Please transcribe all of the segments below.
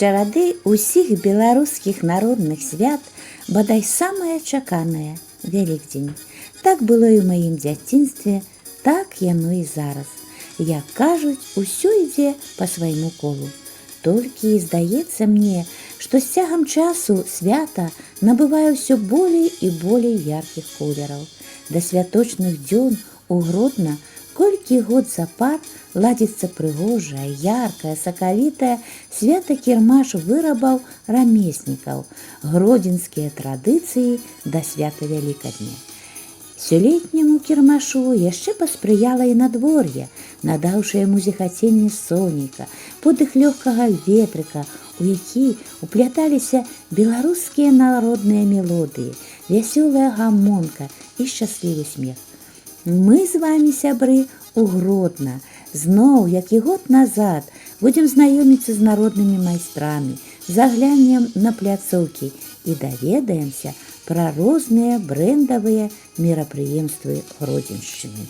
чарады ўсіх беларускіх народных свят бадай самае чаканае Вялікдзень. Так было і ў маім дзяцінстве, так яно і зараз. Як кажуць, усё ідзе па свайму колу. Толькі здаецца мне, што з цягам часу свята набывае ўсё болей і болей яркіх колераў. Да святочных дзён у Гродна колькі год запар ладзіцца прыгожая, яркая, сакавітая свята-кірмаш вырабаў рамеснікаў, гродзенскія традыцыі да свята Вялікадня. Сёлетняму кірмашу яшчэ паспрыяла і надвор'е, надаўшы яму зіхаценне сонейка, подых лёгкага ветрыка, у які упляталіся беларускія народныя мелодыі, вясёлая гамонка і шчаслівы смех. Мы з вамі, сябры, у Гродна. Зноў, як і год назад, будзем знаёміцца з народнымі майстрамі, заглянем на пляцоўкі і даведаемся пра розныя брэндавыя мерапрыемствы Гродзеншчыны.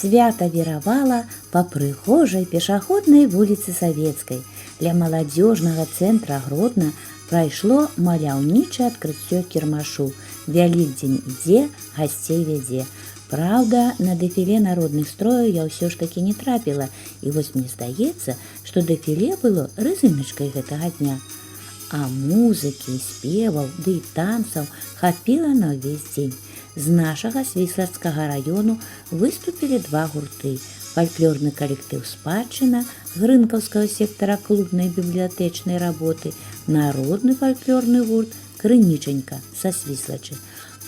Свята віравала па прыгожай пешаходнай вуліцы Савецкай. Для маладзёжнага цэнтра Гродна прайшло маляўнічае адкрыццё кірмашу. Вялікдзень ідзе, гасцей вядзе. Праўда, на дэфіле народных строяў я ўсё ж такі не трапіла, і вось мне здаецца, што дэфіле было рызыначкай гэтага дня. А музыкі, спеваў, ды і танцаў хапіла на ўвесь дзень. З нашага Свіслацкага раёну выступілі два гурты. Фальклорны калектыў «Спадчына» грынкаўскага сектара клубнай бібліятэчнай работы, народны фальклорны гурт «Крынічанька» са Свіслачы.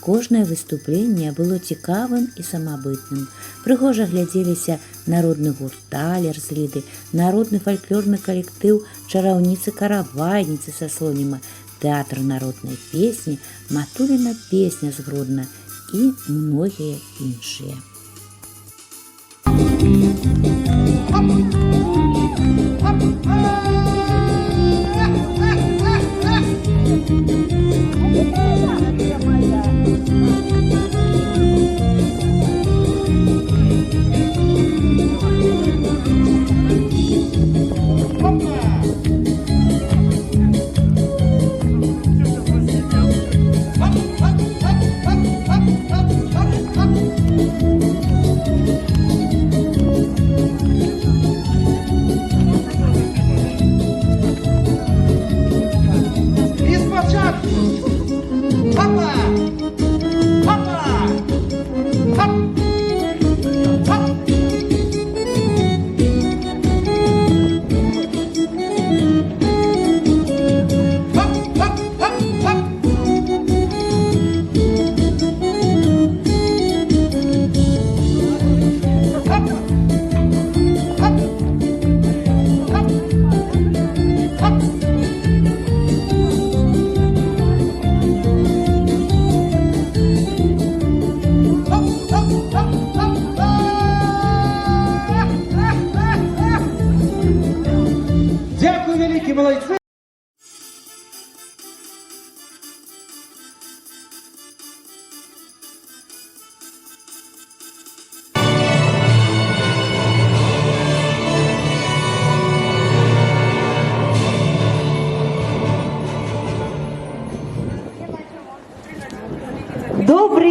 Кожнае выступленне было цікавым і самабытным. Прыгожа глядзеліся народны гурт «Талер» з Ліды, народны фальклорны калектыў «Чараўніцы-каравайніцы» са Слоніма, тэатр народнай песні, Матуліна песня з Гродна і многія іншыя.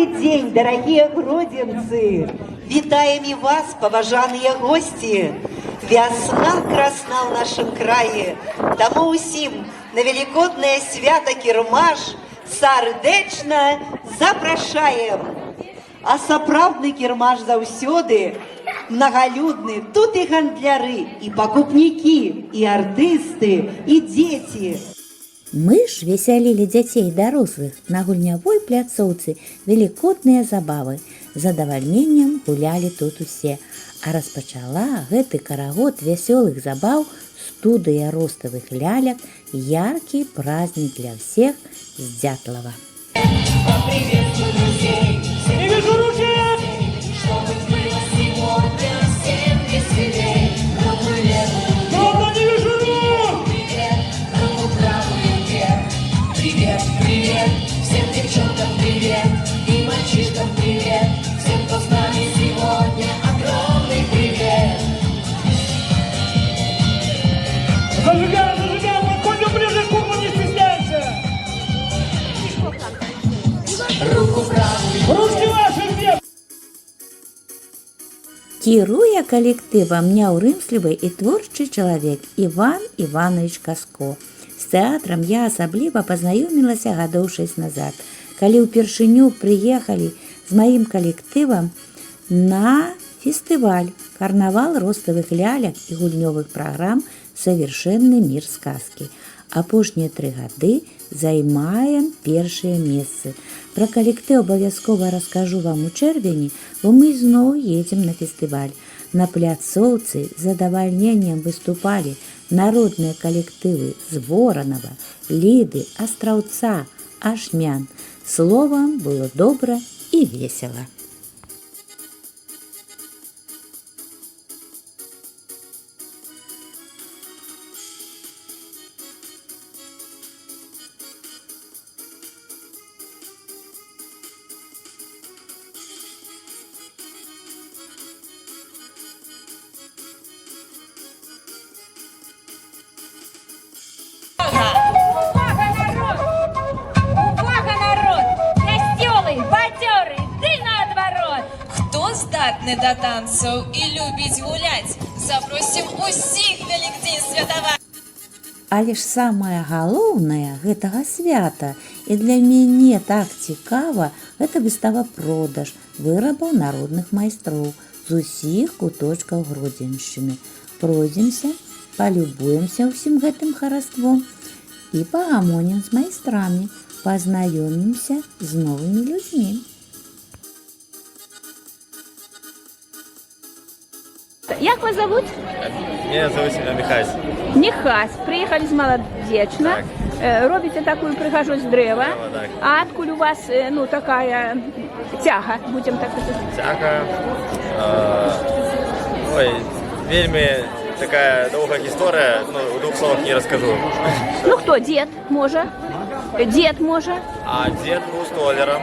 Добрый день, дорогие гродзенцы! Вітаем і вас, паважаныя гості! Вясна красна ў нашым краі, таму ўсім на велікоднае свята кірмаш сардэчна запрашаем. А сапраўдны кірмаш заўсёды многолюдны. Тут і гандляры, і пакупнікі, і артысты, і дзеці. Мы ж весялілі дзяцей і дарослых на гульнявой пляцоўцы велікодныя забавы. З задавальненнем гулялі тут усе. А распачала гэты карагод вясёлых забаў студыя роставых ляляк, яркі праздник для всех з Дятлова. Не вижу руки! Чтобы было сегодня всем веселей. Руку левую, Правда, не вижу рук! привет, руку правую вверх. Привет, привет, всем девчонкам привет. И мальчишкам привет. Всем, кто с нами сегодня, огромный привет. Зажигаем, зажигаем, подходим ближе к куму, не стесняйся! Руку правую. Ручки ваши вверх! Кіруе калектывам няўрымслівы і творчы чалавек Іван Іванович Каско. З тэатрам я асабліва пазнаёмілася гадоў 6 назад, калі ўпершыню прыехалі з маім калектывам на фестываль «Карнавал роставых лялек і гульнёвых праграм «Совершенный мир сказки». Апошнія 3 гады займаем першыя месцы. Пра калектыў абавязкова раскажу вам у чэрвені, бо мы зноў едзем на фестываль. На пляцоўцы з задавальненнем выступалі народныя калектывы з Воранава, Ліды, Астраўца, Ашмян. Словам, было добра і весела. Увага, народ! Увага, народ! Вясёлый, бадзёры, ды наадварот! Хто здатны да танцаў і любіць гуляць, запросім усіх Вялікдзень святаваць. Але ж самае галоўнае гэтага свята і для мяне так цікава, гэта выстава-продаж вырабаў народных майстроў з усіх куточкаў Гродзеншчыны. Пройдземся, палюбуемся ўсім гэтым хараством і пагамонім з майстрамі, пазнаёмімся з новымі людзьмі. Як вас зовут? Меня зовут Михась. Михась. Приехали з Молодечна. Робите такую прихожусь древа. Так. А откуда у вас, ну, такая тяга, будем так сказать? Тяга. Ой, вельми такая довга історія, ну, у 2 словах не розкажу. Ну, хто? Дед, може? Дед, може? А дід був столяром,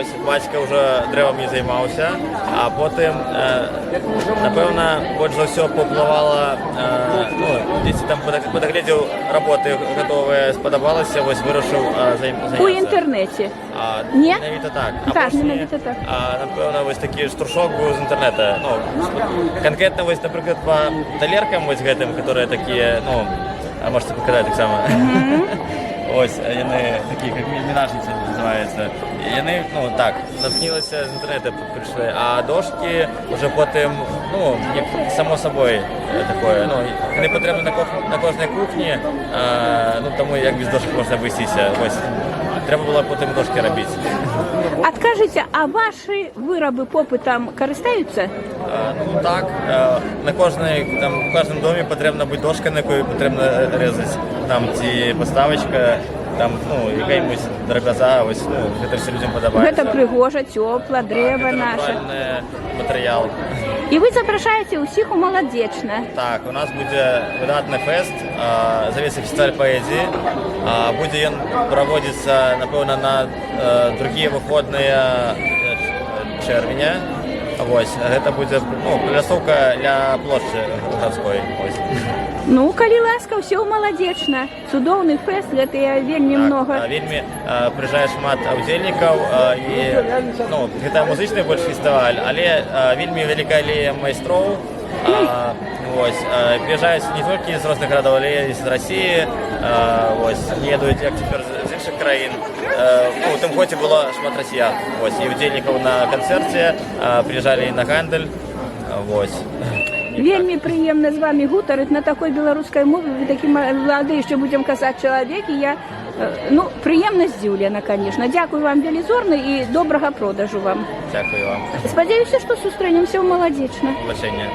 ось батько вже древом не займався, а потім, напевно, більш за все попливало, ну, десь там подоглядів роботи готові, сподобалося, ось вирішив займатися. У інтернеті? Ні? Навіть так. Так, навіть так. Напевно, ось такий штуршок був з інтернету. Ну, конкретно, ось, наприклад, по талеркам ось гэтым, які такі, ну, а можете показати так само. Ось, вони такі, як мінажниці називаються. І вони, ну так, натхнилися з інтернету, прийшли. А дошки вже потім, ну, як само собою такое, ну, не потрібно на кожній кухні, ну, тому як без дошок можна обійтися. Ось, треба було потім дошки робити. А скажите, а ваши вироби попитом користаються? Ну так, на кожній, там, в кожному домі потрібна бути дошка, на якої потрібно різати. Там ці поставочка, там, ну, якась драб'яза, ось, ну, це все людям подобається. Гэта пригожа, тепла, древо наше. Натуральний матеріал. І ви запрошаєте усіх у Молодечне. Так, у нас буде видатний фест, зовется фестиваль поэзии. Буде він проводитися, напевно, на другі виходні червня. Вось, гэта будзе, ну, пляцоўка для плошчы гарадской. Вось. Ну, калі ласка, ўсё маладзечна. Цудоўны фэст, гэта я вельмі многа. Вельмі прыязджае шмат удзельнікаў і ну, гэта музычны больш фестываль, але вельмі вялікая алея майстроў. Вось, прыязджаюць не толькі з розных гарадоў, але і з Расіі. Вось, едуць як цяпер з іншых краін. Ну, у тым годзе было шмат расіян. Вось, і удзельнікаў на канцэрце, прыязджалі і на гандаль. Вось. Вельмі прыемна з вами гутарыць на такой беларускай мове. Вы такі малады, што будзем казаць чалавек, і я ну, прыемна здзіўлена, конечно. Дзякую вам велізорна і добрага продажу вам. Дзякую вам. Спадзяюся, што сустрэнемся ў маладзечна. Бачэнне.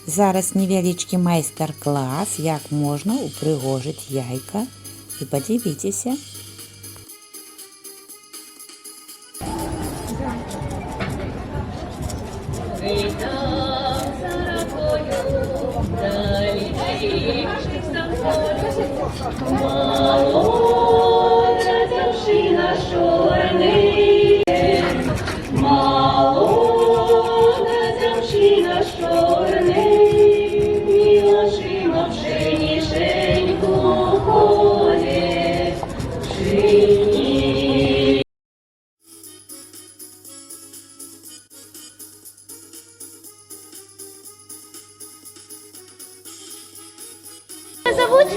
Зараз невялічкі майстар-клас, як можна упрыгожыць яйка. І падзівіцеся. Зовут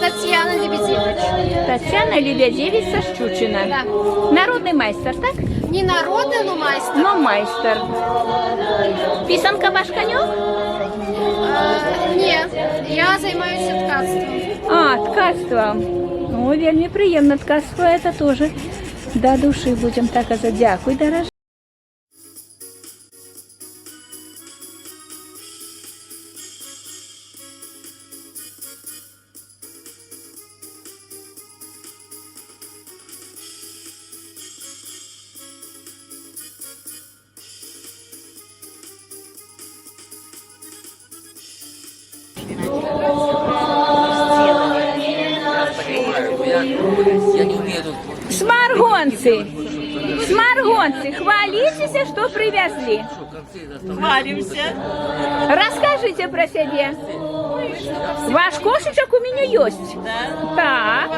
Татьяна Лебедевич. Татьяна Лебедевич со Щучина. Да. Народный майстер, так? Не народный, но майстер. Но майстер. Писанка ваш конек? Нет, я займаюся ткацтвом. А, ткацтвом. Ну, вельмі прыемна, ткацтво это тоже. До души будем так казать. Дякуй, дорожа. Сморгонцы! Сморгонцы, хвалитесь, что привезли. Хвалимся. Расскажите про себя. Ваш кошечек у меня есть. Да? Так.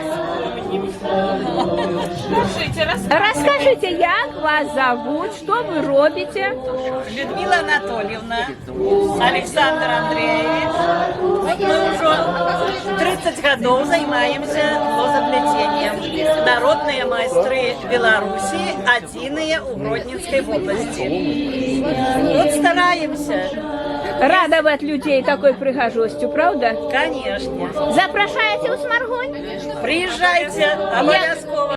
Расскажите, Расскажите, как вас зовут, что вы робите? Людмила Анатольевна, Александр Андреевич. Мы уже 30 годов занимаемся лозоплетением. Народные майстры Беларуси, одиные у Гродненской области. Вот стараемся. Радовать людей такой прихожостью, правда? Конечно. Запрошаете у Сморгонь? Приезжайте, обовязково.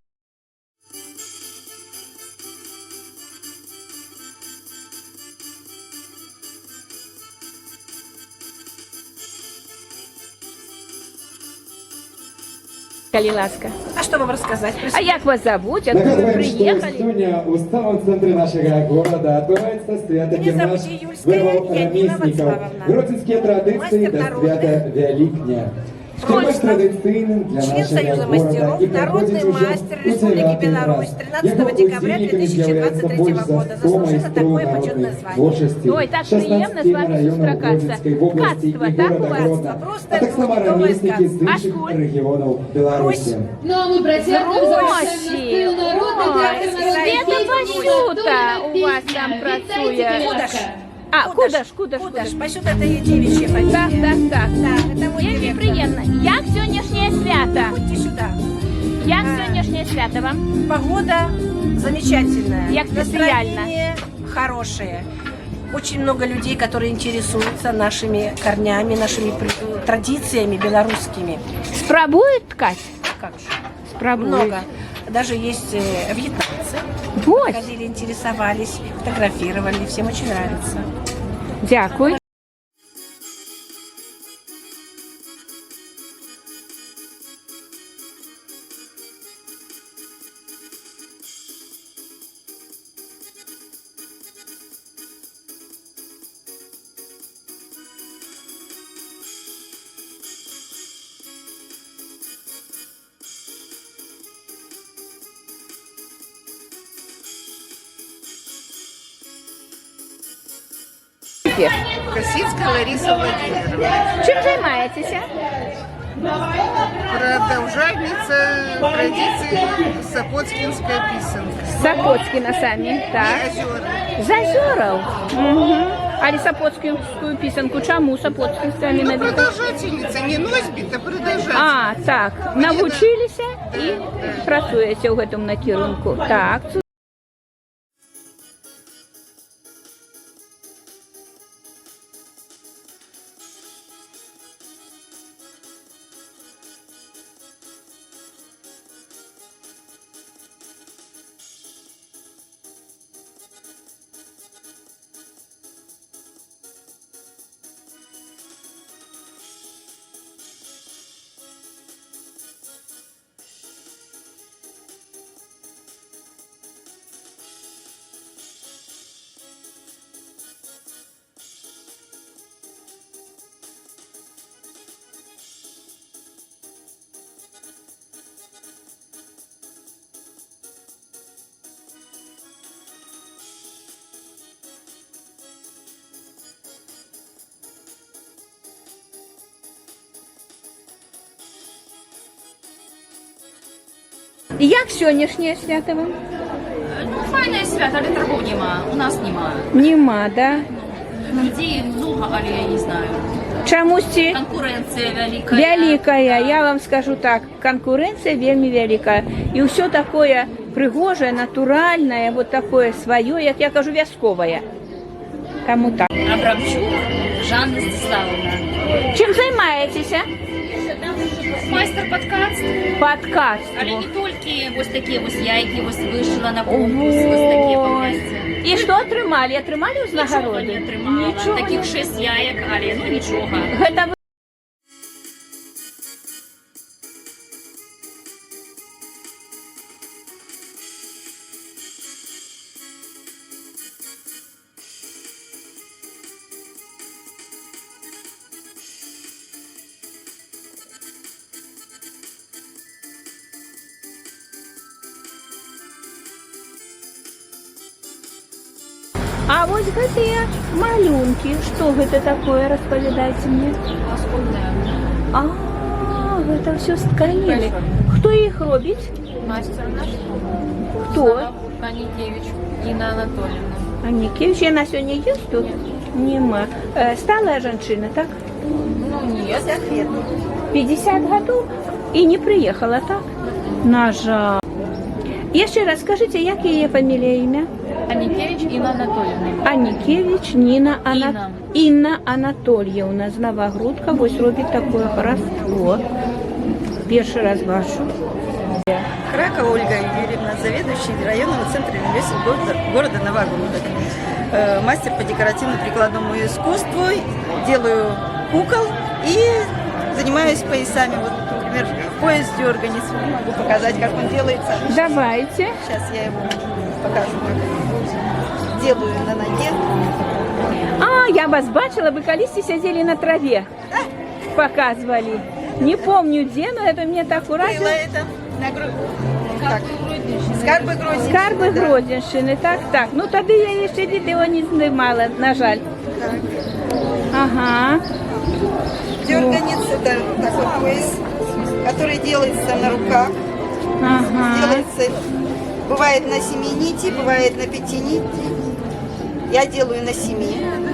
Коли ласка. А что вам рассказать? А як вас зовут? Откуда вы приехали? Сегодня у самом центре нашего города отбывается свято-кірмаш виборов ремесников. Гродзенские традиции до свята Великдня. Також традиційним для Член нашого Союза города мастеров, і народный проходить уже мастер у Республики 9-й Беларусь раз. 13 Його декабря удільниками 2023 з'являється года. більш за 100 Заслужила такое майстрів почетное народної звание. творчості. Ой, так приємно з вами 16 районів зустрічатися. Бродівської області і Катство, так, у города вас? Грода, Просто а так само чудове ровесники з сказка. А інших школь? регіонів Білорусі. Ну а ми працюємо Гроші! Ой, Света Пасюта у вас там працює. А, Кудаш. Пасюта это Єдевичі фамилия. Так. это мой Як директор. приємно. Як сьогоднішнє свято? Будьте сюда. Як сьогоднішнє свято вам? Погода замечательная. Як спеціально. Настроение хорошее. Очень много людей, которые интересуются нашими корнями, нашими традициями белорусскими. Спробують ткать? Как же? Спробують. Много. Даже есть вьетнамцы. Ось. Ходили, интересовались, фотографировали. Всем очень нравится. Дякую. Косицкая Лариса Владимировна. Чим займаєтеся? Продолжальница традиции Сапоцкинская писанка. Сапоцкіна самі, так. Озера. З озерів? Угу. Але Сапоцькую пісенку чому Сапоцький самі Ну, навіть? продолжательница, не носьбит, а продолжательница. А, так, навчилися і працюєте в цьому накерунку. Так. Як сьогоднішнє свято вам? Файне свято, але торгов нема. У нас нема. Нема, да? Людей много, але я не знаю. Чомусь ці Конкуренція велика. великая, я вам скажу так, конкуренция вельми великая. И все такое пригожее, натуральное, вот такое свое, як я кажу, вязковое. Кому так. Абрамчук, Жанна Стиславовна. Чим займаєтеся? Майстер подкаст. Подкаст. Але не тільки ось такі ось яйки ось вишила на конкурс, ось такі повністю. І що отримали? Отримали з Нічого нагороди? не отримала. Таких 6 яєк, але ну нічого. Гэта ви- А вот гэтыя малюнки, что гэта такое, распавядайце мне. А, гэта все з тканіны. Хто іх робіць? Мастер наш. Хто? Канікевич Інна Анатоліївна. Анікевич, яна сьогодні є тут? Нема. Сталая жанчына, так? Ну ні, 50 годов і не приїхала, так? На жаль. Ще раз скажіть, як її фамілія, ім'я? Канікевич Інна Анатоліївна. Анікевич Ніна Інна. Інна Анатольєвна з Новогрудка. Ось робить таке хараство. Перший раз бачу. Кракова Ольга Юрьевна, заведующий районного центра ремесел города Новогрудок. Мастер по декоративно-прикладному искусству. Делаю кукол и занимаюсь поясами. Вот, например, пояс дерганец. Могу показать, как он делается. Давайте. Сейчас я его покажу, как делаю на ноге. А, я вас бачила, ви колись сиділи на траві. Показували. Не помню где, но это мне так Было уразило. это на так. Скарби Гродненщини. Скарби да. Гродненщини, так. Ну тоді я ще відео не знімала, на жаль. Так. Ага. Дерганец – это такой пояс, который делается на руках. Ага. Делается, бывает на 7 нити, бывает на 5 нити. Я делаю на 7.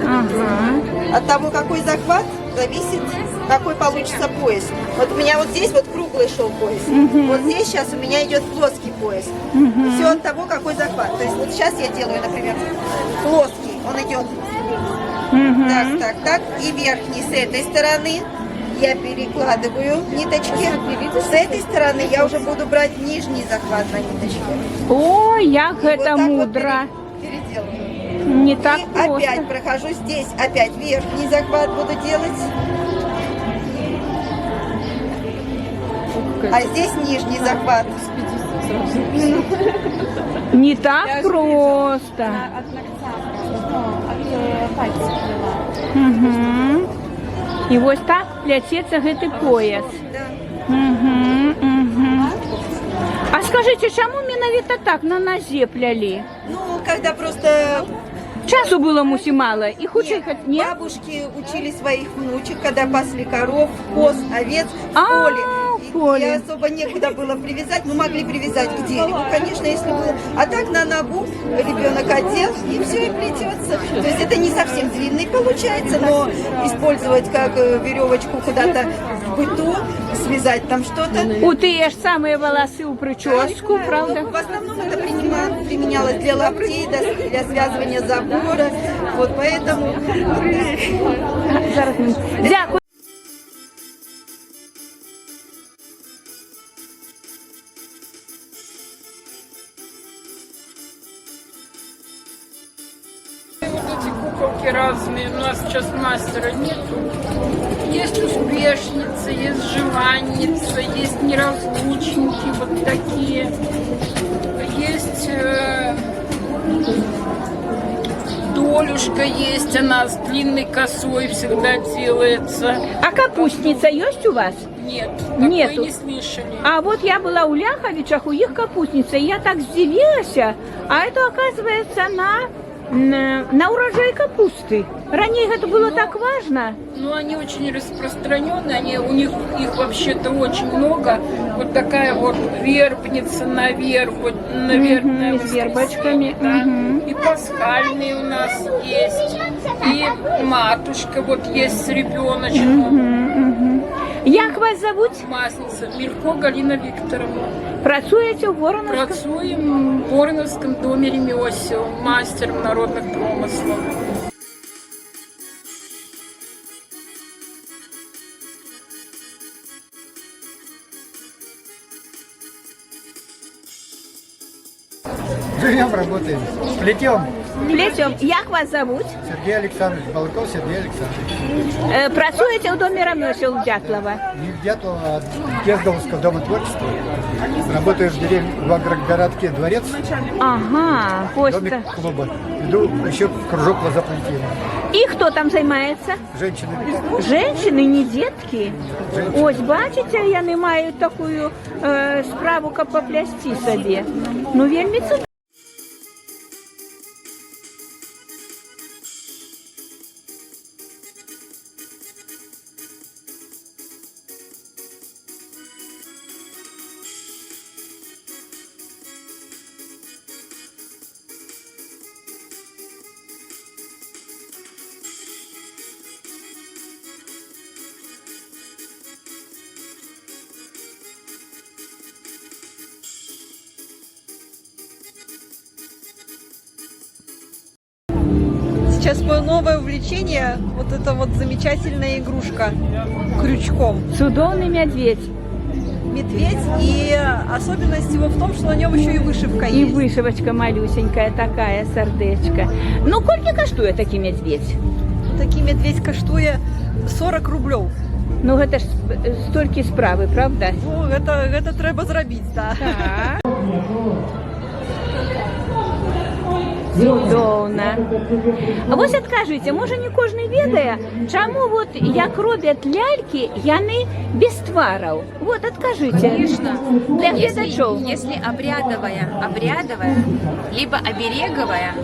Ага. От того, какой захват, зависит, какой получится пояс. Вот у меня вот здесь вот круглый шел пояс. Вот здесь сейчас у меня идет плоский пояс. Все от того, какой захват. То есть вот сейчас я делаю, например, плоский. Он идет так. И верхний с этой стороны я перекладываю ниточки. С этой стороны я уже буду брать нижний захват на ниточке. Ой, як Вот это так вот мудро. переделываю. Не так И просто. опять прохожу здесь, опять верхний захват буду делать. А здесь нижний захват. Не так просто. Угу. І ось так пляцеться гэты пояс. Угу. А скажите, чому менавіта так на нозе плялі? Ну, когда просто Часу было мусі мало. І хучей не? бабушки учили своих внучек, когда пасли коров, коз, овец в А, поле. в поле. И особо некуда было привязать. Мы могли привязать к дереву, конечно, если было. А так на ногу ребенок одел, и все, и плетется. То есть это не совсем длинный получается, но использовать как веревочку куда-то в быту, связать там что-то. У тыя ж самыя валасы ў прычоску, правда? В основном это применялось для лаптей, для связывания забора. Вот поэтому... Зараз ми- Дякую. Вот эти куколки разные, у нас сейчас мастера нету. Есть успешница, есть желанница, есть неразлучники, вот такие. Есть Долюшка есть, она с длинной косой всегда делается. А капустница есть у вас? Нет, такой Нету. не слышали. А вот я была у Ляховичах, у их капустница, и я так удивилась, а это оказывается на урожай капусты. Ранее это было так важно. Ну, они очень распространенные, у них их вообще-то очень много. Вот такая вот вербница наверх, вот, наверное, Мгм, с вербочками, да. мгм. И пасхальные у нас есть, и матушка вот есть с ребеночком. Як вас зовут? Масница Мирко Галина Викторовна. Працуєте у Воронежському? Працуем в Вороновском доме ремесел, мастером народных промыслов. Живем, работаем. Плетем. Плетем. Як вас зовут? Сергей Александрович, Балыков Сергей Александрович. Працуєте у домі ремесел Дятлова? Не в Дятлово, а в Кездовском доме творчества. Работаю в деревне, в городке Дворец, Ага, домик ось. клуба. Иду еще в кружок лозоплетения. І хто там займається? Женщины. Женщини, не дітки. Ось, бачите, я не маю таку справу, як поплясти собі. Ну, вельми цікаво. Сейчас мое новое увлечение, вот эта вот замечательная игрушка крючком. Цудовний медведь. Медведь, и особенность его в том, что на нем еще и вышивка І есть. вишивочка малюсенькая такая, сердечко. Ну, кольки коштує такий медведь? Такий медведь коштує 40 рублів. Ну, гэта ж стільки справи, правда? Ну, это треба зробити, да. Так. Цудоўна. А вось адкажыце, можа не кожны ведае, чаму вот як робяць лялькі, яны без твараў? Вот адкажыце. Конечно. Для гледачоў. Если обрядовая, либо обереговая,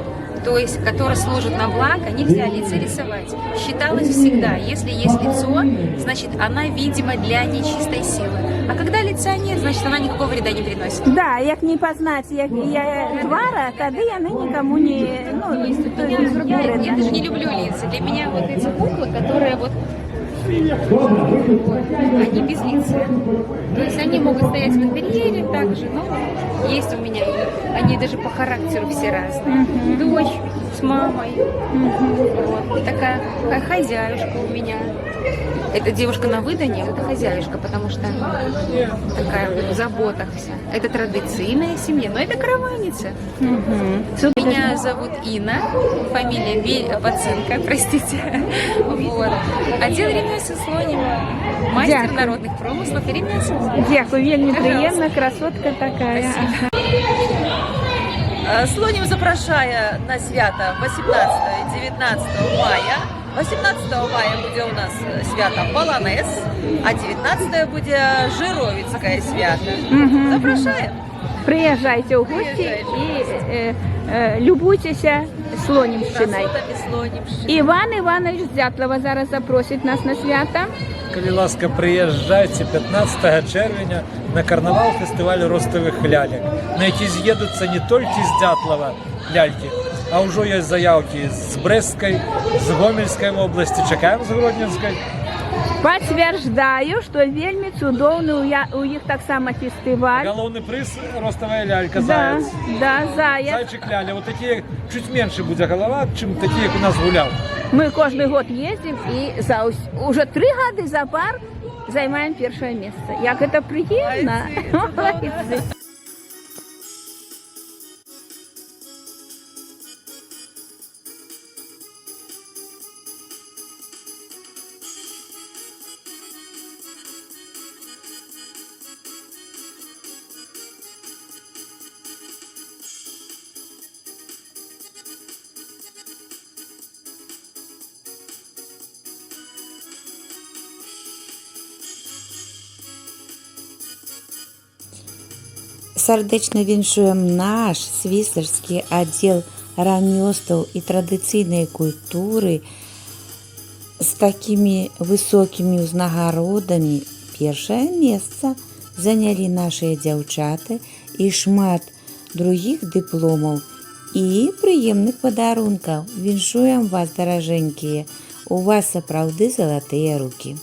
то есть, которая служит на благо, нельзя лица рисовать. Считалось всегда, если есть лицо, значит, она видима для нечистой силы. А когда лица нет, значит, она никакого вреда не приносит. Да, як не пазнаць як твара, тады яны нікому не... Ну, то есть, Я даже не люблю лица. Для меня вот эти куклы, которые вот они без лиц. То есть они могут стоять в интерьере также, но есть у меня, они даже по характеру все разные. Дочь с мамой, вот. Такая хозяюшка у меня. Это девушка на выданье, это хозяюшка, потому что такая вот в заботах вся. Это традиционная семья, но это караванница. Меня зовут Инна, фамилия Паценко, простите. Вот. Отдел ремесел Слонева, мастер народных промыслов и ремесел. Дякую, вельмі приємна, красотка такая. Слонім запрошує на свято 18 і 19 мая. 18 мая буде у нас свято Полонез, а 19 буде Жировицьке свято. Запрошуємо. Приїжджайте у гості і любуйтеся Слонімщиною. Іван Іванович з Дятлова зараз запросить нас на свято. Коли ласка, приїжджайте 15 червня на карнавал фестивалю ростових лялек, на які з'їдуться не тільки з Дятлова ляльки, а вже є заявки з Брестської, з Гомельської області, чекаємо з Гродненської. Пацвярдждаю, што вельмі цудоўны у іх таксама фестываль. Галоўны прыз ростовая лялька, заяц. Да, заяц. Зайчик ляля. Вот такие чуть меньше будет голова, чем такие, как у нас гулял. Мы кожны год ездим и уже 3 гады запар займаем першае месца. Як это прыемна. Сардэчна віншуем наш свіслацкі аддзел рамёстваў і традыцыйнай культуры з такімі высокімі ўзнагародамі. Першае месца занялі нашыя дзяўчаты і шмат другіх дыпломаў і прыемных падарункаў. Віншуем вас, даражэнькія, у вас сапраўды залатыя рукі.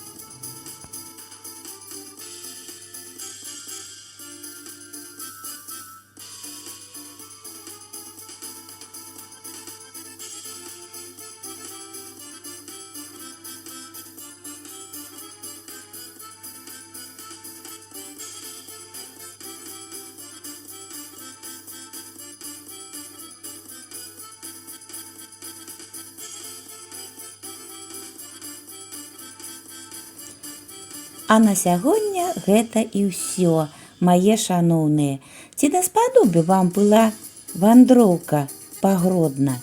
А на сягоння гэта і ўсё, мае шаноўныя. Ці даспадобы вам была вандроўка па Гродна?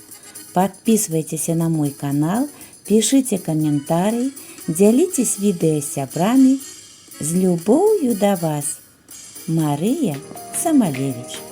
Подписывайтеся на мой канал, пишите каментарии, дзяліцесь відэа з сябрамі. З любоўю да вас, Марыя Самалевич.